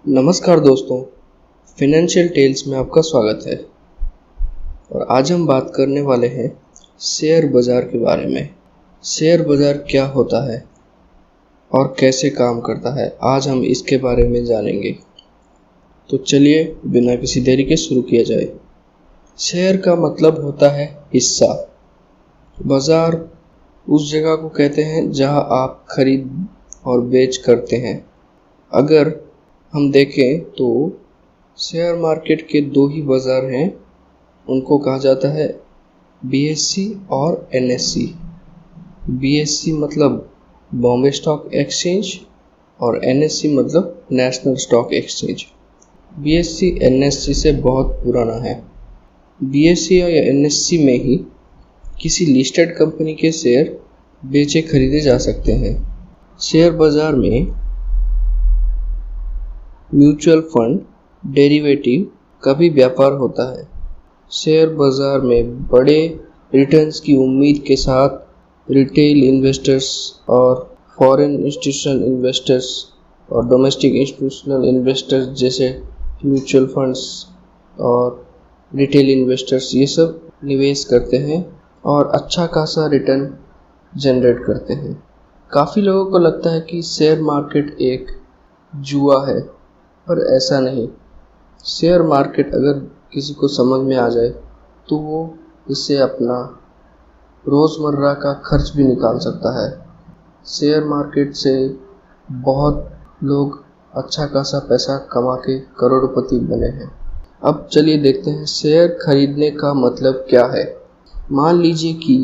नमस्कार दोस्तों, financial tales में आपका स्वागत है। और आज हम बात करने वाले हैं शेयर बाज़ार के बारे में। शेयर बाज़ार क्या होता है और कैसे काम करता है, आज हम इसके बारे में जानेंगे। तो चलिए बिना किसी देरी के शुरू किया जाए। शेयर का मतलब होता है हिस्सा। बाज़ार उस जगह को कहते हैं जहां आप खरीद और बेच करते हैं। अगर हम देखें तो शेयर मार्केट के दो ही बाज़ार हैं, उनको कहा जाता है बीएससी और एनएससी। बीएससी मतलब बॉम्बे स्टॉक एक्सचेंज और एनएससी मतलब national stock exchange. BSc NSC से बहुत पुराना है। बीएससी या एनएससी में ही किसी लिस्टेड कंपनी के शेयर बेचे खरीदे जा सकते हैं। शेयर बाज़ार में म्यूचुअल फंड, डेरिवेटिव का भी व्यापार होता है। शेयर बाज़ार में बड़े रिटर्न्स की उम्मीद के साथ रिटेल इन्वेस्टर्स और फॉरेन इंस्टीट्यूशनल इन्वेस्टर्स और डोमेस्टिक इंस्टीट्यूशनल इन्वेस्टर्स जैसे म्यूचुअल फंड्स और रिटेल इन्वेस्टर्स ये सब निवेश करते हैं और अच्छा खासा रिटर्न जनरेट करते हैं। काफ़ी लोगों को लगता है कि शेयर मार्केट एक जुआ है, पर ऐसा नहीं। शेयर मार्केट अगर किसी को समझ में आ जाए तो वो इससे अपना रोज़मर्रा का खर्च भी निकाल सकता है। शेयर मार्केट से बहुत लोग अच्छा खासा पैसा कमा के करोड़पति बने हैं। अब चलिए देखते हैं शेयर खरीदने का मतलब क्या है। मान लीजिए कि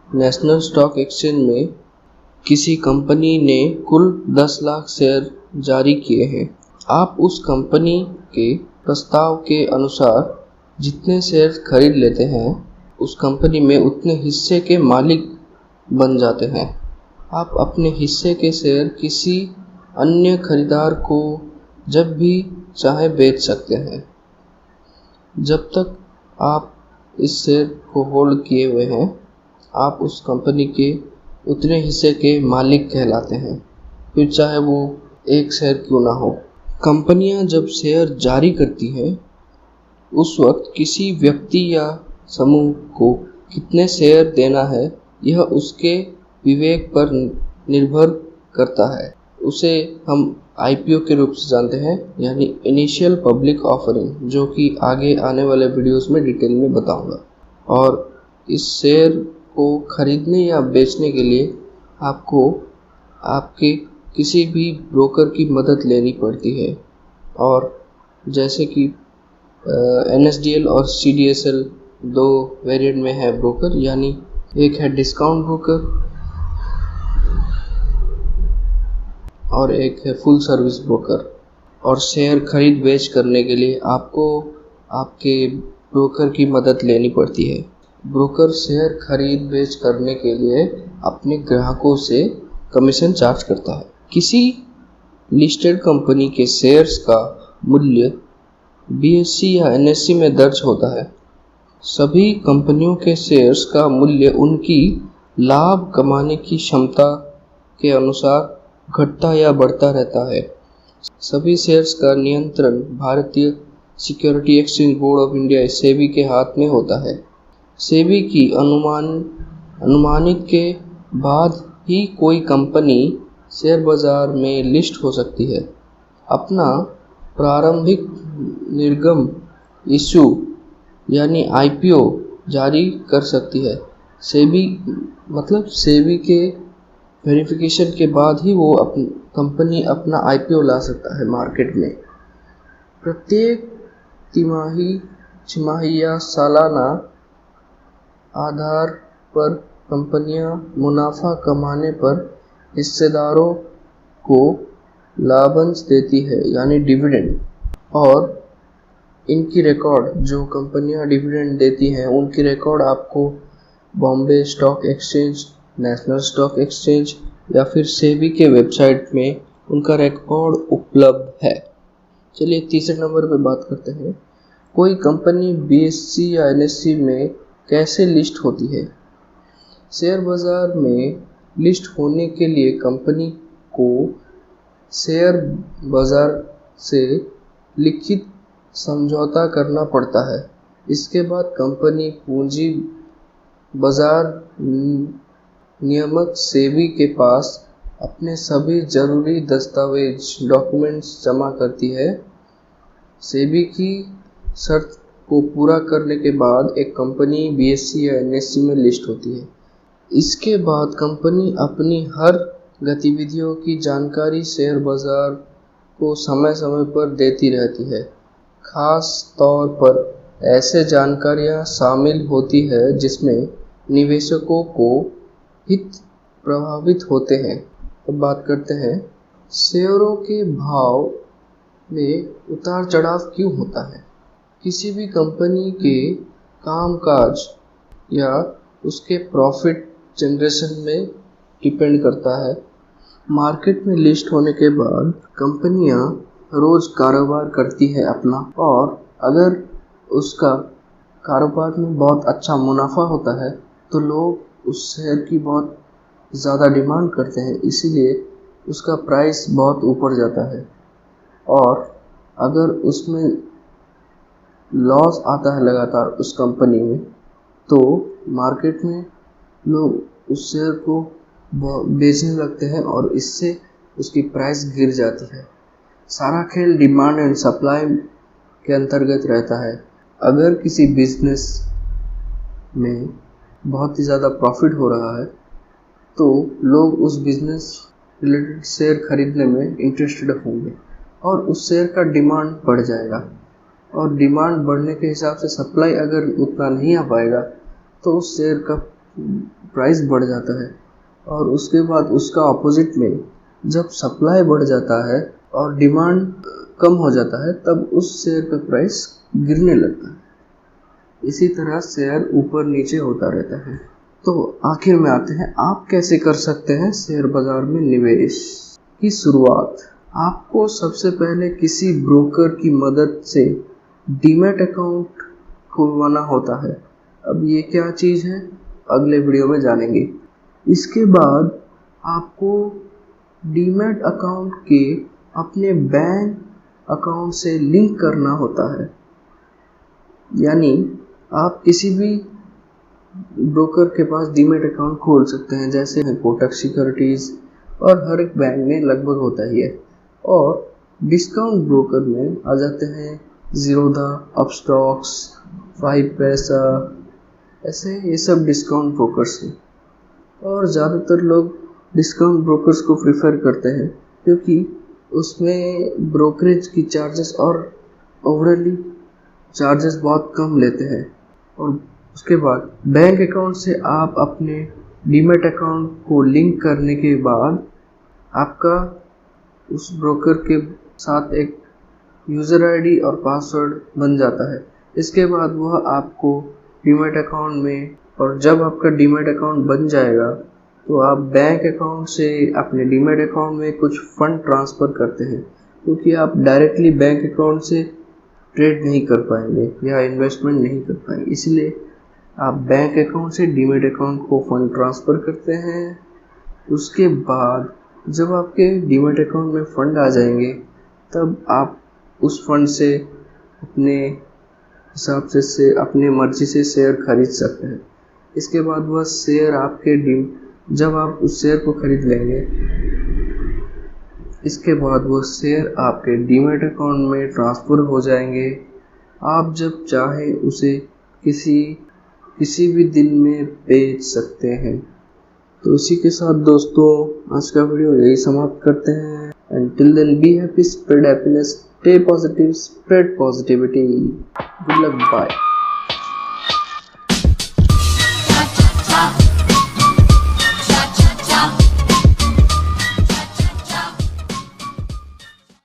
नेशनल स्टॉक एक्सचेंज में किसी कंपनी ने कुल 10 लाख शेयर जारी किए हैं। आप उस कंपनी के प्रस्ताव के अनुसार जितने शेयर खरीद लेते हैं, उस कंपनी में उतने हिस्से के मालिक बन जाते हैं। आप अपने हिस्से के शेयर किसी अन्य खरीदार को जब भी चाहे बेच सकते हैं। जब तक आप इस शेयर को होल्ड किए हुए हैं, आप उस कंपनी के उतने हिस्से के मालिक कहलाते हैं, फिर चाहे वो एक शेयर क्यों ना हो। कंपनियां जब शेयर जारी करती हैं, उस वक्त किसी व्यक्ति या समूह को कितने शेयर देना है यह उसके विवेक पर निर्भर करता है। उसे हम आईपीओ के रूप से जानते हैं, यानी इनिशियल पब्लिक ऑफरिंग, जो कि आगे आने वाले वीडियोस में डिटेल में बताऊंगा। और इस शेयर को खरीदने या बेचने के लिए आपको आपके किसी भी ब्रोकर की मदद लेनी पड़ती है। और जैसे कि एनएसडीएल और सीडीएसएल दो वेरिएंट में है ब्रोकर, यानी एक है डिस्काउंट ब्रोकर और एक है फुल सर्विस ब्रोकर। और शेयर खरीद बेच करने के लिए आपको आपके ब्रोकर की मदद लेनी पड़ती है। ब्रोकर शेयर खरीद बेच करने के लिए अपने ग्राहकों से कमीशन चार्ज करता है। किसी लिस्टेड कंपनी के शेयर्स का मूल्य बीएससी या एनएससी में दर्ज होता है। सभी कंपनियों के शेयर्स का मूल्य उनकी लाभ कमाने की क्षमता के अनुसार घटता या बढ़ता रहता है। सभी शेयर्स का नियंत्रण भारतीय security exchange board of India SEBI के हाथ में होता है। सेबी की अनुमानित के बाद ही कोई कंपनी शेयर बाज़ार में लिस्ट हो सकती है। अपना प्रारंभिक निर्गम इशू यानी आईपीओ जारी कर सकती है। सेबी के वेरिफिकेशन के बाद ही वो कंपनी अपना आईपीओ ला सकता है मार्केट में। प्रत्येक तिमाही, छमाही या सालाना आधार पर कंपनियां मुनाफा कमाने पर हिस्सेदारों को लाभांश देती है, यानी डिविडेंड। और इनकी रिकॉर्ड, जो कंपनियां डिविडेंड देती हैं, उनकी रिकॉर्ड आपको Bombay stock exchange, national stock exchange या फिर सेबी के वेबसाइट में उनका रिकॉर्ड उपलब्ध है। चलिए तीसरे नंबर पे बात करते हैं। कोई कंपनी बीएससी या एनएससी में कैसे लिस्ट होती है। शेयर बाज़ार में लिस्ट होने के लिए कंपनी को शेयर बाज़ार से लिखित समझौता करना पड़ता है। इसके बाद कंपनी पूंजी बाजार नियामक सेबी के पास अपने सभी जरूरी दस्तावेज डॉक्यूमेंट्स जमा करती है। सेबी की शर्त को पूरा करने के बाद एक कंपनी बीएसई या एनएसई में लिस्ट होती है। इसके बाद कंपनी अपनी हर गतिविधियों की जानकारी शेयर बाजार को समय समय पर देती रहती है। खास तौर पर ऐसे जानकारियां शामिल होती है जिसमें निवेशकों को हित प्रभावित होते हैं। अब बात करते हैं शेयरों के भाव में उतार चढ़ाव क्यों होता है। किसी भी कंपनी के कामकाज या उसके प्रॉफिट जनरेशन में डिपेंड करता है। मार्केट में लिस्ट होने के बाद कंपनियां रोज कारोबार करती है अपना, और अगर उसका कारोबार में बहुत अच्छा मुनाफा होता है तो लोग उस शेयर की बहुत ज़्यादा डिमांड करते हैं, इसीलिए उसका प्राइस बहुत ऊपर जाता है। और अगर उसमें लॉस आता है लगातार उस कंपनी में, तो मार्केट में लोग उस शेयर को बेचने लगते हैं और इससे उसकी प्राइस गिर जाती है। सारा खेल डिमांड एंड सप्लाई के अंतर्गत रहता है। अगर किसी बिजनेस में बहुत ही ज़्यादा प्रॉफिट हो रहा है तो लोग उस बिजनेस रिलेटेड शेयर खरीदने में इंटरेस्टेड होंगे और उस शेयर का डिमांड बढ़ जाएगा, और डिमांड बढ़ने के हिसाब से सप्लाई अगर उतना नहीं आ पाएगा तो उस शेयर का प्राइस बढ़ जाता है। और उसके बाद उसका ऑपोजिट में जब सप्लाई बढ़ जाता है और डिमांड कम हो जाता है तब उस शेयर का प्राइस गिरने लगता है। इसी तरह शेयर ऊपर नीचे होता रहता है। तो आखिर में आते हैं आप कैसे कर सकते हैं शेयर बाजार में निवेश की शुरुआत। आपको सबसे पहले किसी ब्रोकर की मदद से डीमैट अकाउंट खुलवाना होता है। अब ये क्या चीज़ है अगले वीडियो में जानेंगे। इसके बाद आपको डीमैट अकाउंट के अपने बैंक अकाउंट से लिंक करना होता है। यानी आप किसी भी ब्रोकर के पास डीमैट अकाउंट खोल सकते हैं, जैसे कोटक सिक्योरिटीज़, और हर एक बैंक में लगभग होता ही है। और डिस्काउंट ब्रोकर में आ जाते हैं ज़ीरोधा, अपस्टॉक्स, 5 पैसा, ऐसे ये सब डिस्काउंट ब्रोकर्स हैं। और ज़्यादातर लोग डिस्काउंट ब्रोकर्स को प्रेफर करते हैं क्योंकि उसमें ब्रोकरेज की चार्जेस और ओवरऑली चार्जेस बहुत कम लेते हैं। और उसके बाद बैंक अकाउंट से आप अपने डीमैट अकाउंट को लिंक करने के बाद आपका उस ब्रोकर के साथ एक यूज़र आईडी और पासवर्ड बन जाता है। इसके बाद वह आपको डीमैट अकाउंट में, और जब आपका डीमैट अकाउंट बन जाएगा तो आप बैंक अकाउंट से अपने डीमैट अकाउंट में कुछ फंड ट्रांसफ़र करते हैं, क्योंकि आप डायरेक्टली बैंक अकाउंट से ट्रेड नहीं कर पाएंगे या इन्वेस्टमेंट नहीं कर पाएंगे, इसलिए आप बैंक अकाउंट से डीमैट अकाउंट को फंड ट्रांसफ़र करते हैं। उसके बाद जब आपके डीमैट अकाउंट में फ़ंड आ जाएंगे तब आप उस फंड से अपने हिसाब से अपनी मर्जी से शेयर खरीद सकते हैं। इसके बाद वह शेयर जब आप उस शेयर को खरीद लेंगे, इसके बाद वो शेयर आपके डीमैट अकाउंट में ट्रांसफ़र हो जाएंगे। आप जब चाहें उसे किसी भी दिन में बेच सकते हैं। तो इसी के साथ दोस्तों आज का वीडियो यही समाप्त करते हैं। Until then, be happy, spread happiness, stay positive, spread positivity. Good luck, bye.